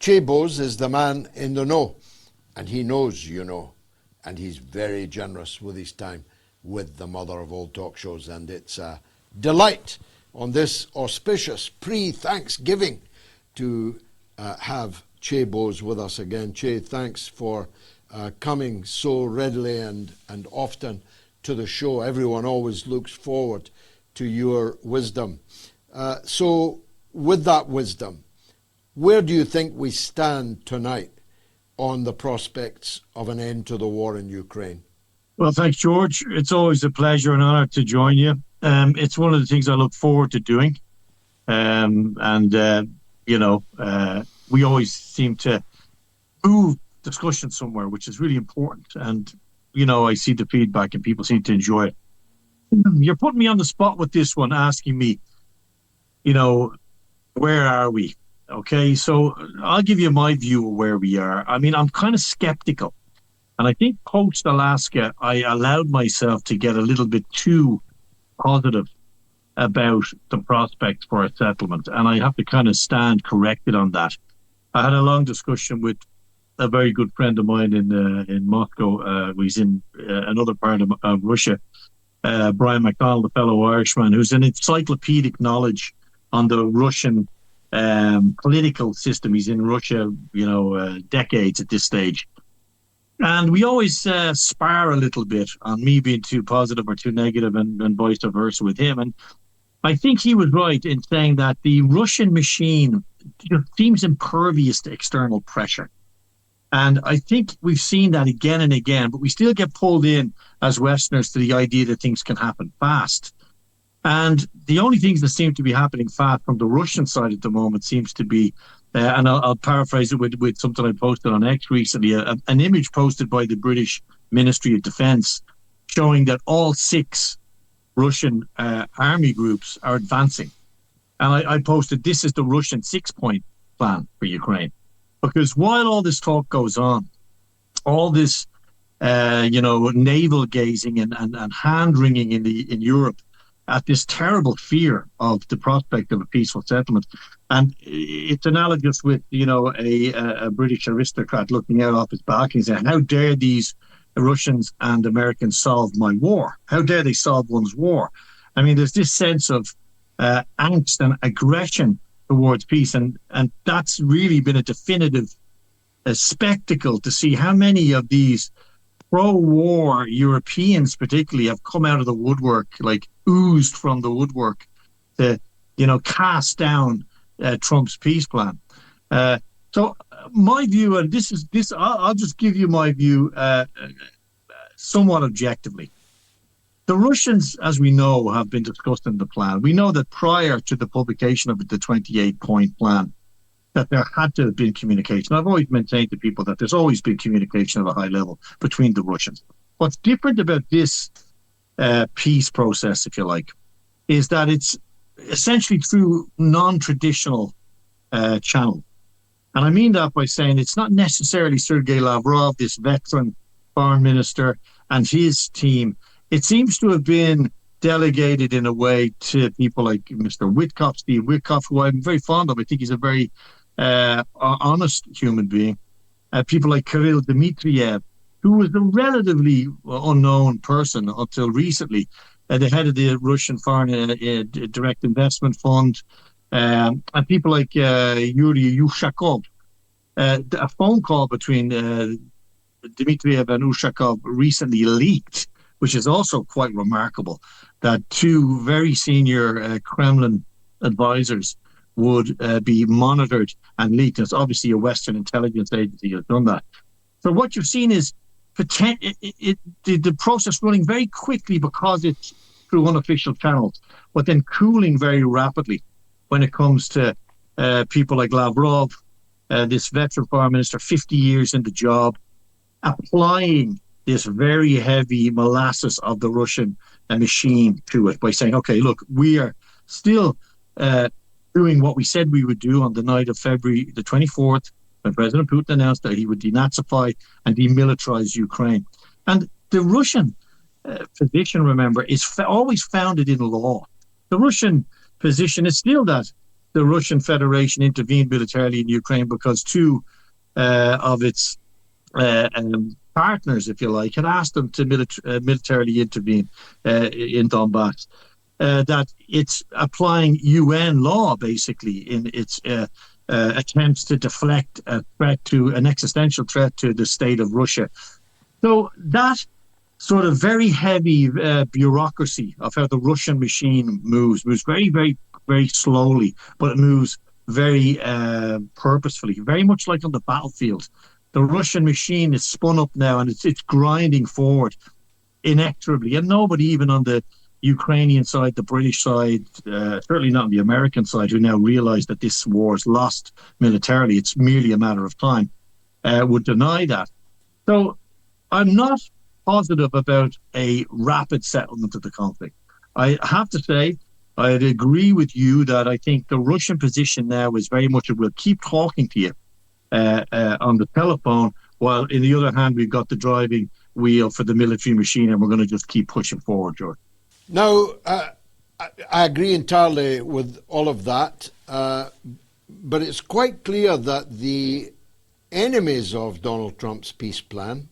Chay Bowes is the man in the know, and he knows you know, and he's very generous with his time with the mother of all talk shows, and it's a delight on this auspicious pre-Thanksgiving to have Chay Bowes with us again. Chay, thanks for coming so readily and often to the show. Everyone always looks forward to your wisdom. So with that wisdom, where do you think we stand tonight on the prospects of an end to the war in Ukraine? Well, thanks, George. It's always a pleasure and honor to join you. It's one of the things I look forward to doing. We always seem to move discussion somewhere, which is really important. And, I see the feedback and people seem to enjoy it. You're putting me on the spot with this one, asking me, where are we? Okay, so I'll give you my view of where we are. I mean, I'm kind of skeptical. And I think post-Alaska, I allowed myself to get a little bit too positive about the prospects for a settlement. And I have to kind of stand corrected on that. I had a long discussion with a very good friend of mine in Moscow. He's in another part of Russia, Brian McDonald, a fellow Irishman, who's an encyclopedic knowledge on the Russian political system. He's in Russia, decades at this stage. And we always spar a little bit on me being too positive or too negative and vice versa with him. And I think he was right in saying that the Russian machine seems impervious to external pressure. And I think we've seen that again and again, but we still get pulled in as Westerners to the idea that things can happen fast. And the only things that seem to be happening fast from the Russian side at the moment seems to be, and I'll paraphrase it with something I posted on X recently, an image posted by the British Ministry of Defence showing that all 6 Russian army groups are advancing. And I posted, this is the Russian 6-point plan for Ukraine. Because while all this talk goes on, all this, navel gazing and hand-wringing in Europe, at this terrible fear of the prospect of a peaceful settlement. And it's analogous with, a British aristocrat looking out off his balcony saying, how dare these Russians and Americans solve my war? How dare they solve one's war? I mean, there's this sense of angst and aggression towards peace. And that's really been a definitive spectacle to see how many of these pro-war Europeans particularly have come out of the woodwork, like oozed from the woodwork to, cast down Trump's peace plan. So my view, and I'll just give you my view somewhat objectively. The Russians, as we know, have been discussing the plan. We know that prior to the publication of the 28-point plan, that there had to have been communication. I've always maintained to people that there's always been communication at a high level between the Russians. What's different about this peace process, if you like, is that it's essentially through non-traditional channel. And I mean that by saying it's not necessarily Sergei Lavrov, this veteran foreign minister, and his team. It seems to have been delegated in a way to people like Mr. Witkoff, Steve Witkoff, who I'm very fond of. I think he's a very honest human being. People like Kirill Dmitriev, who was a relatively unknown person until recently, the head of the Russian Foreign Direct Investment Fund, and people like Yuri Ushakov. A phone call between Dmitriev and Ushakov recently leaked, which is also quite remarkable, that 2 very senior Kremlin advisors would be monitored and leaked. It's obviously a Western intelligence agency has done that. So what you've seen is the process running very quickly because it's through unofficial channels, but then cooling very rapidly when it comes to people like Lavrov, this veteran foreign minister, 50 years in the job, applying this very heavy molasses of the Russian machine to it by saying, okay, look, we are still doing what we said we would do on the night of February the 24th, when President Putin announced that he would denazify and demilitarize Ukraine. And the Russian position, remember, is always founded in law. The Russian position is still that the Russian Federation intervened militarily in Ukraine because two of its partners, if you like, had asked them to militarily intervene in Donbass. That it's applying UN law basically in its attempts to deflect an existential threat to the state of Russia. So that sort of very heavy bureaucracy of how the Russian machine moves very, very, very slowly, but it moves very purposefully, very much like on the battlefield. The Russian machine is spun up now and it's grinding forward inexorably, and nobody even on the Ukrainian side, the British side, certainly not on the American side, who now realize that this war is lost militarily, it's merely a matter of time, would deny that. So I'm not positive about a rapid settlement of the conflict. I have to say, I'd agree with you that I think the Russian position now is very much, we'll keep talking to you on the telephone, while in the other hand, we've got the driving wheel for the military machine, and we're going to just keep pushing forward, George. Now, I agree entirely with all of that, but it's quite clear that the enemies of Donald Trump's peace plan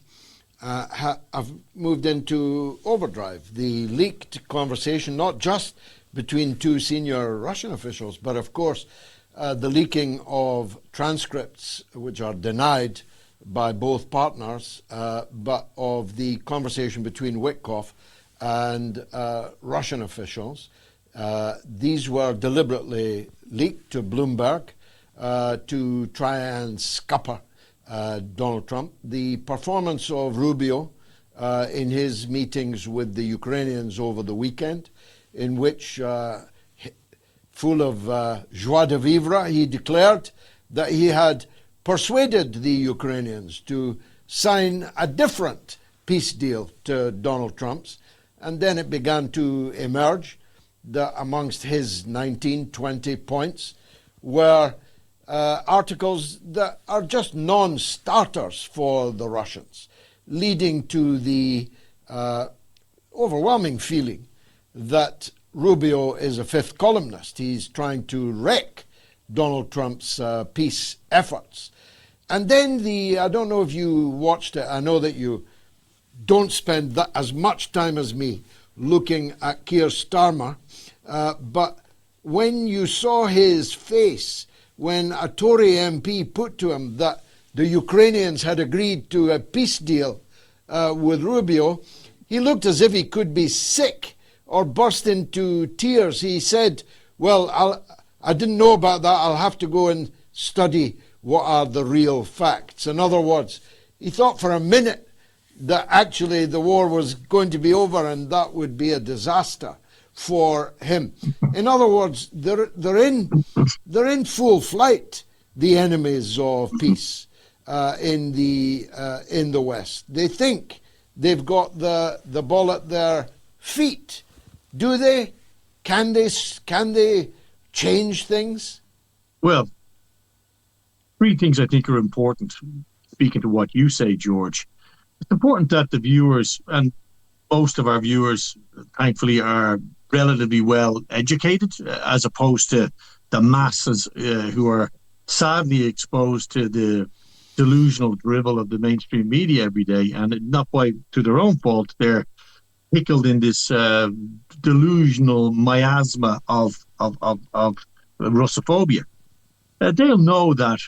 have moved into overdrive. The leaked conversation, not just between two senior Russian officials, but of course the leaking of transcripts which are denied by both partners, but of the conversation between Witkoff and Russian officials. These were deliberately leaked to Bloomberg to try and scupper Donald Trump. The performance of Rubio in his meetings with the Ukrainians over the weekend, in which, full of joie de vivre, he declared that he had persuaded the Ukrainians to sign a different peace deal to Donald Trump's. And then it began to emerge that amongst his 19, 20 points were articles that are just non-starters for the Russians, leading to the overwhelming feeling that Rubio is a fifth columnist. He's trying to wreck Donald Trump's peace efforts. And then I don't know if you watched it, I know that you don't spend as much time as me looking at Keir Starmer, but when you saw his face when a Tory MP put to him that the Ukrainians had agreed to a peace deal with Rubio, he looked as if he could be sick or burst into tears. He said, well, I didn't know about that. I'll have to go and study what are the real facts. In other words, he thought for a minute that actually the war was going to be over and that would be a disaster for him. In other words, they're in full flight, the enemies of peace in the West. They think they've got the ball at their feet. Do they? Can they change things? Well, three things I think are important. Speaking to what you say, George, it's important that the viewers, and most of our viewers, thankfully, are relatively well educated, as opposed to the masses who are sadly exposed to the delusional drivel of the mainstream media every day, and not by to their own fault. They're pickled in this delusional miasma of Russophobia. They'll know that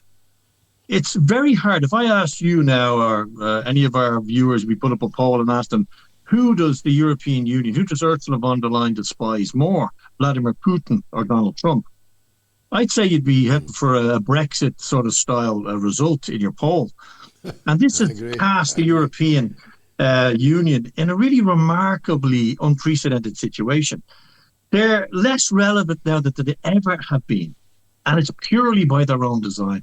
it's very hard. If I asked you now, or any of our viewers, we put up a poll and asked them, who does the European Union, who does Ursula von der Leyen despise more, Vladimir Putin or Donald Trump? I'd say you'd be heading for a Brexit sort of style result in your poll. And this has cast the European Union in a really remarkably unprecedented situation. They're less relevant now than they ever have been. And it's purely by their own design.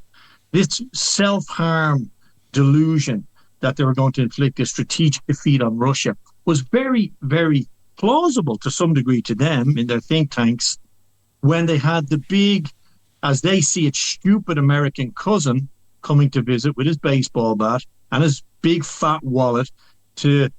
This self-harm delusion that they were going to inflict a strategic defeat on Russia was very, very plausible to some degree to them in their think tanks when they had the big, as they see it, stupid American cousin coming to visit with his baseball bat and his big fat wallet to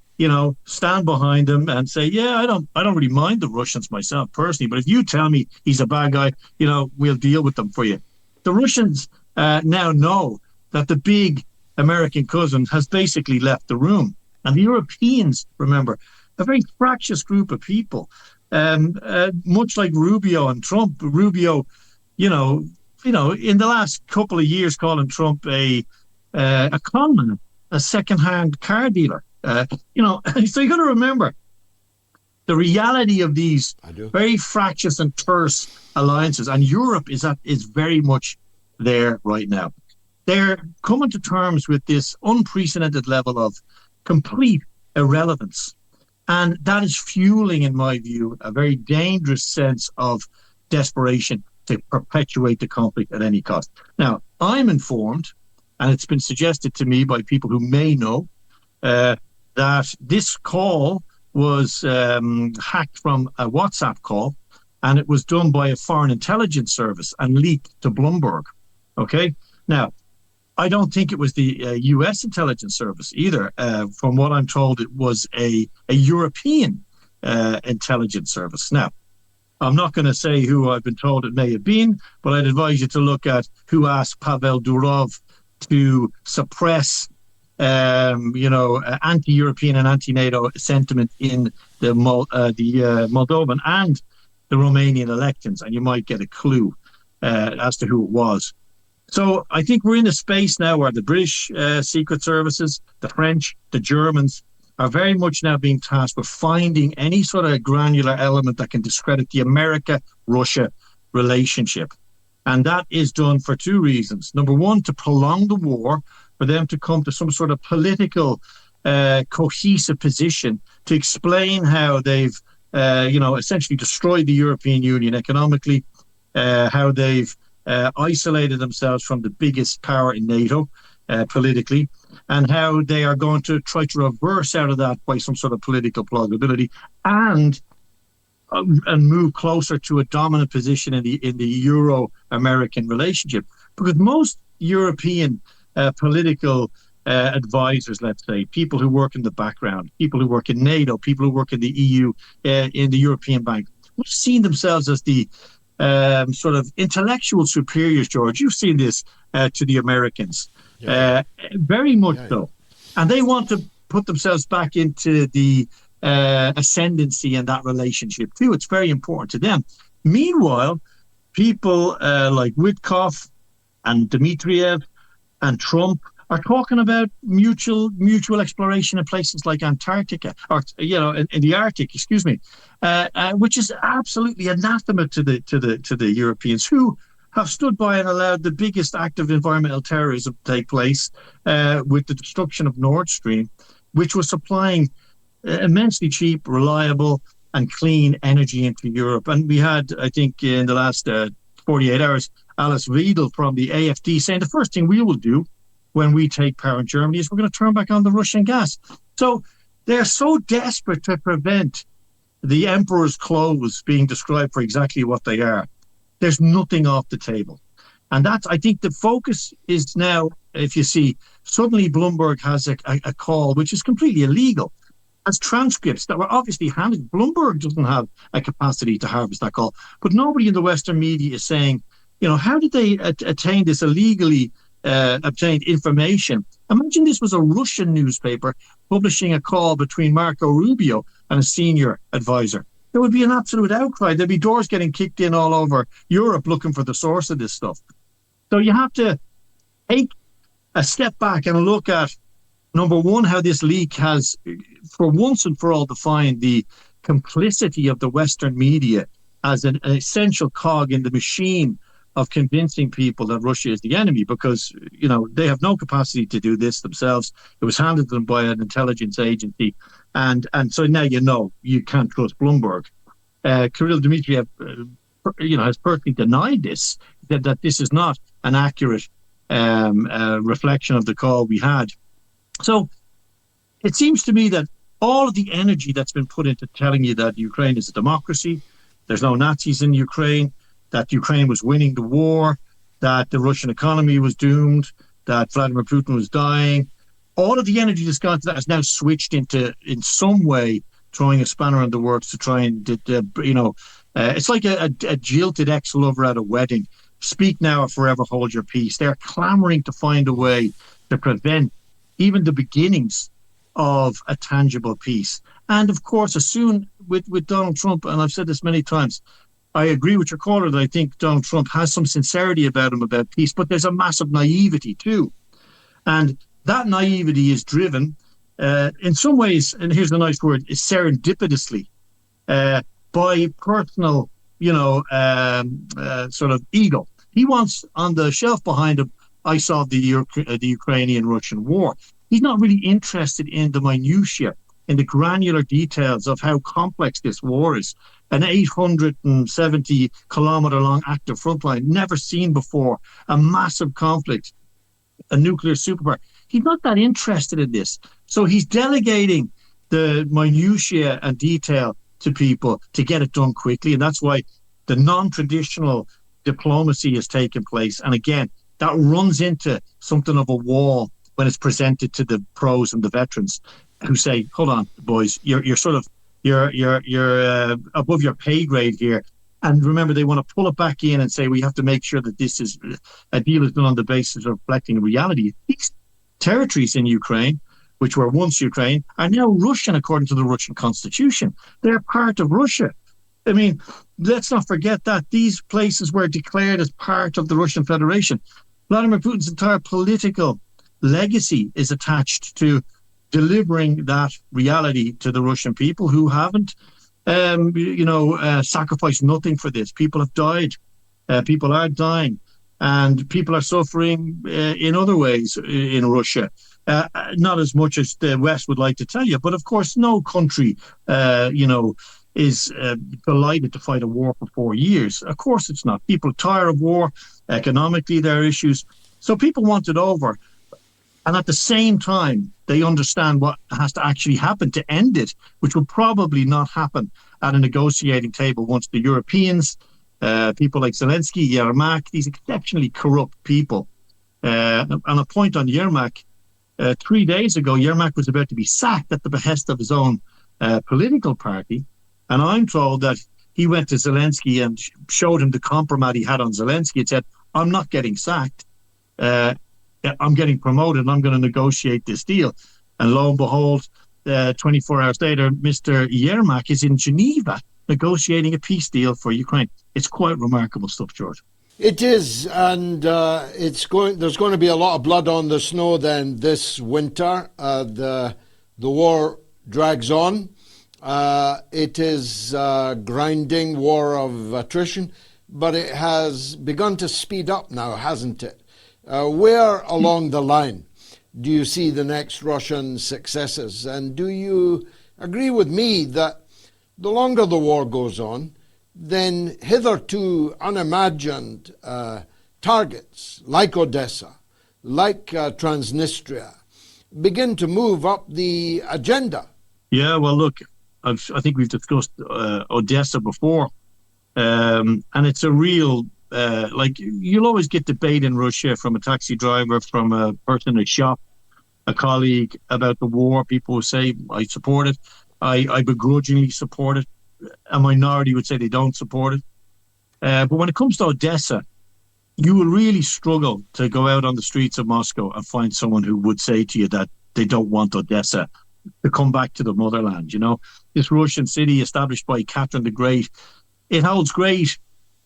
stand behind him and say, yeah, I don't really mind the Russians myself personally, but if you tell me he's a bad guy, we'll deal with them for you. The Russians now know that the big American cousin has basically left the room. And the Europeans, remember, a very fractious group of people, much like Rubio and Trump. Rubio, you know, in the last couple of years, calling Trump a con man, a second-hand car dealer. So you got to remember the reality of these very fractious and terse alliances, and Europe is very much there right now. They're coming to terms with this unprecedented level of complete irrelevance, and that is fueling, in my view, a very dangerous sense of desperation to perpetuate the conflict at any cost. Now, I'm informed, and it's been suggested to me by people who may know, that this call was hacked from a WhatsApp call, and it was done by a foreign intelligence service and leaked to Bloomberg. Okay? Now, I don't think it was the US intelligence service either. From what I'm told, it was a European intelligence service. Now, I'm not going to say who I've been told it may have been, but I'd advise you to look at who asked Pavel Durov to suppress anti-European and anti-NATO sentiment in the Moldovan and the Romanian elections, and you might get a clue as to who it was. So I think we're in a space now where the British secret services, the French, the Germans are very much now being tasked with finding any sort of granular element that can discredit the America-Russia relationship. And that is done for two reasons. Number one, to prolong the war, for them to come to some sort of political cohesive position to explain how they've, essentially destroyed the European Union economically, how they've isolated themselves from the biggest power in NATO politically, and how they are going to try to reverse out of that by some sort of political plausibility and move closer to a dominant position in the Euro-American relationship. Because most European political advisors, let's say, people who work in the background, people who work in NATO, people who work in the EU, in the European Bank, have seen themselves as the sort of intellectual superiors, George. You've seen this to the Americans, very much so. And they want to put themselves back into the ascendancy in that relationship too. It's very important to them. Meanwhile, people like Witkoff and Dmitriev and Trump are talking about mutual exploration in places like Antarctica, or in the Arctic, which is absolutely anathema to the Europeans, who have stood by and allowed the biggest act of environmental terrorism to take place with the destruction of Nord Stream, which was supplying immensely cheap, reliable, and clean energy into Europe. And we had, I think, in the last 48 hours, Alice Weidel from the AfD saying the first thing we will do when we take power in Germany is we're going to turn back on the Russian gas. So they're so desperate to prevent the emperor's clothes being described for exactly what they are. There's nothing off the table. And that's, I think, the focus is now, if you see, suddenly Bloomberg has a call which is completely illegal, as transcripts that were obviously handed. Bloomberg doesn't have a capacity to harvest that call, but nobody in the Western media is saying, how did they attain this illegally obtained information? Imagine this was a Russian newspaper publishing a call between Marco Rubio and a senior advisor. There would be an absolute outcry. There'd be doors getting kicked in all over Europe looking for the source of this stuff. So you have to take a step back and look at, number one, how this leak has, for once and for all, defined the complicity of the Western media as an essential cog in the machine of convincing people that Russia is the enemy, because, they have no capacity to do this themselves. It was handed to them by an intelligence agency. And so now you can't trust Bloomberg. Kirill Dmitriev, has personally denied this, that this is not an accurate reflection of the call we had. So it seems to me that all of the energy that's been put into telling you that Ukraine is a democracy, there's no Nazis in Ukraine, that Ukraine was winning the war, that the Russian economy was doomed, that Vladimir Putin was dying, All of the energy that's gone to that is now switched into, in some way, throwing a spanner in the works to try and, it's like a jilted ex-lover at a wedding. Speak now or forever hold your peace. They're clamoring to find a way to prevent even the beginnings of a tangible peace. And of course, as soon with Donald Trump, and I've said this many times, I agree with your caller that I think Donald Trump has some sincerity about him about peace, but there's a massive naivety too. And that naivety is driven, in some ways, and here's the nice word, is serendipitously, by personal, sort of ego. He wants on the shelf behind him, I saw the Ukrainian-Russian war. He's not really interested in the minutiae, in the granular details of how complex this war is. An 870-kilometer long active front line, never seen before, a massive conflict, a nuclear superpower. He's not that interested in this. So he's delegating the minutiae and detail to people to get it done quickly. And that's why the non-traditional diplomacy has taken place. And again, that runs into something of a wall when it's presented to the pros and the veterans who say, hold on, boys, you're sort of, you're above your pay grade here. And remember, they want to pull it back in and say, we have to make sure that this is a deal is done on the basis of reflecting reality. These territories in Ukraine, which were once Ukraine, are now Russian according to the Russian constitution. They're part of Russia. I mean, let's not forget that these places were declared as part of the Russian Federation. Vladimir Putin's entire political legacy is attached to delivering that reality to the Russian people who haven't sacrificed nothing for this. People have died. People are dying. And people are suffering in other ways in Russia. Not as much as the West would like to tell you. But of course, no country, is delighted to fight a war for 4 years. Of course it's not. People tire of war. Economically, there are issues. So people want it over. And at the same time, they understand what has to actually happen to end it, which will probably not happen at a negotiating table once the Europeans, people like Zelensky, Yermak, these exceptionally corrupt people. And a point on Yermak, 3 days ago, Yermak was about to be sacked at the behest of his own political party. And I'm told that he went to Zelensky and showed him the compromise he had on Zelensky and said, I'm not getting sacked. I'm getting promoted and I'm going to negotiate this deal. And lo and behold, 24 hours later, Mr. Yermak is in Geneva negotiating a peace deal for Ukraine. It's quite remarkable stuff, George. It is, and there's going to be a lot of blood on the snow then this winter. The war drags on. It is a grinding war of attrition, but it has begun to speed up now, hasn't it? Where along the line do you see the next Russian successes? And do you agree with me that the longer the war goes on, then hitherto unimagined targets like Odessa, like Transnistria, begin to move up the agenda? Yeah, well, look, I think we've discussed Odessa before, and it's a real, you'll always get debate in Russia from a taxi driver, from a person in a shop, a colleague about the war. People will say, I support it. I begrudgingly support it. A minority would say they don't support it. But when it comes to Odessa, you will really struggle to go out on the streets of Moscow and find someone who would say to you that they don't want Odessa to come back to the motherland. You know, this Russian city established by Catherine the Great, it holds great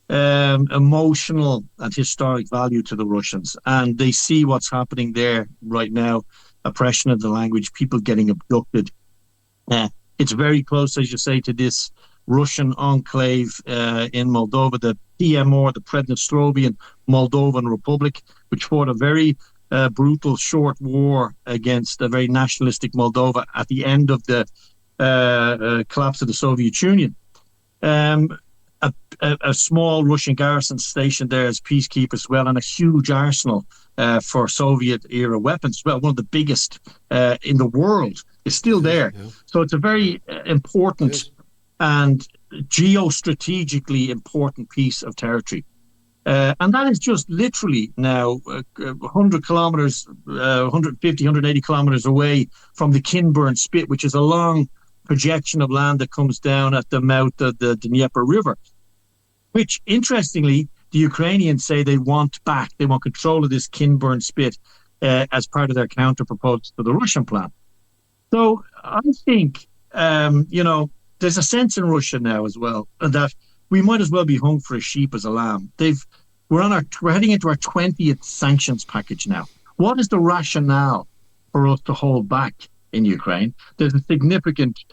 emotional and historic value to the Russians. And they see what's happening there right now, oppression of the language, people getting abducted. It's very close, as you say, to this Russian enclave in Moldova, the PMR, the Prednistrovyan Moldovan Republic, which fought a very brutal short war against a very nationalistic Moldova at the end of the collapse of the Soviet Union. A small Russian garrison stationed there as peacekeepers as well, and a huge arsenal for Soviet-era weapons as well, one of the biggest in the world. Is still there. Yeah. So it's a very important and geostrategically important piece of territory. And that is just literally now 100 kilometers, 150, 180 kilometers away from the Kinburn Spit, which is a long projection of land that comes down at the mouth of the Dnieper River, which interestingly, the Ukrainians say they want back. They want control of this Kinburn Spit as part of their counter proposal to the Russian plan. So I think, there's a sense in Russia now as well that we might as well be hung for a sheep as a lamb. We're heading into our 20th sanctions package now. What is the rationale for us to hold back in Ukraine? There's a significant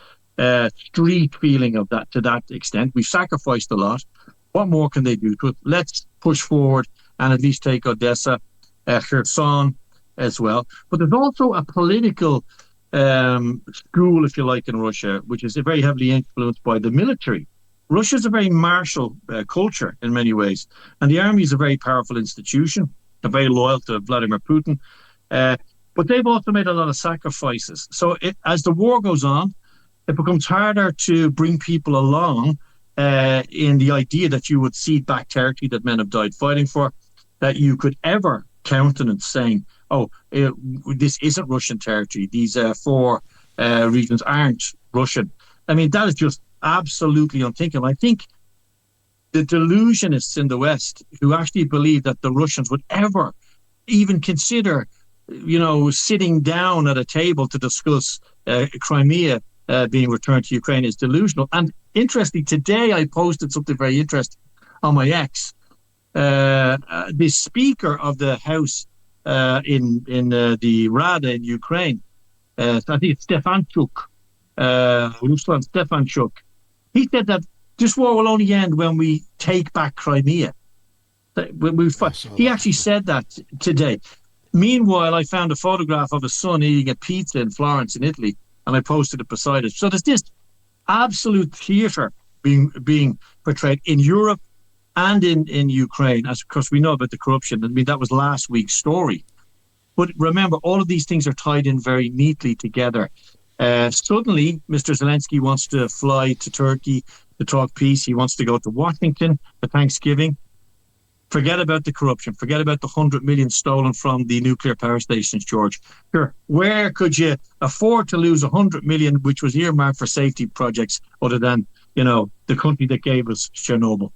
street feeling of that to that extent. We've sacrificed a lot. What more can they do to it? Let's push forward and at least take Odessa, Kherson as well. But there's also a political school, if you like, in Russia, which is very heavily influenced by the military. Russia's a very martial culture in many ways, and the army is a very powerful institution, very loyal to Vladimir Putin. But they've also made a lot of sacrifices. So as the war goes on, it becomes harder to bring people along in the idea that you would cede back territory that men have died fighting for, that you could ever countenance saying, this isn't Russian territory. These four regions aren't Russian. I mean, that is just absolutely unthinkable. I think the delusionists in the West who actually believe that the Russians would ever even consider, sitting down at a table to discuss Crimea being returned to Ukraine is delusional. And interestingly, today I posted something very interesting on my X. The Speaker of the House in the Rada in Ukraine, I think it's Stefanchuk, Ruslan Stefanchuk. He said that this war will only end when we take back Crimea. He actually said that today. Meanwhile, I found a photograph of his son eating a pizza in Florence in Italy, and I posted it beside it. So there's this absolute theatre being portrayed in Europe and in Ukraine, as of course we know about the corruption. I mean, that was last week's story. But remember, all of these things are tied in very neatly together. Suddenly, Mr. Zelensky wants to fly to Turkey to talk peace. He wants to go to Washington for Thanksgiving. Forget about the corruption. Forget about the 100 million stolen from the nuclear power stations, George. Sure, where could you afford to lose 100 million, which was earmarked for safety projects, other than, the country that gave us Chernobyl?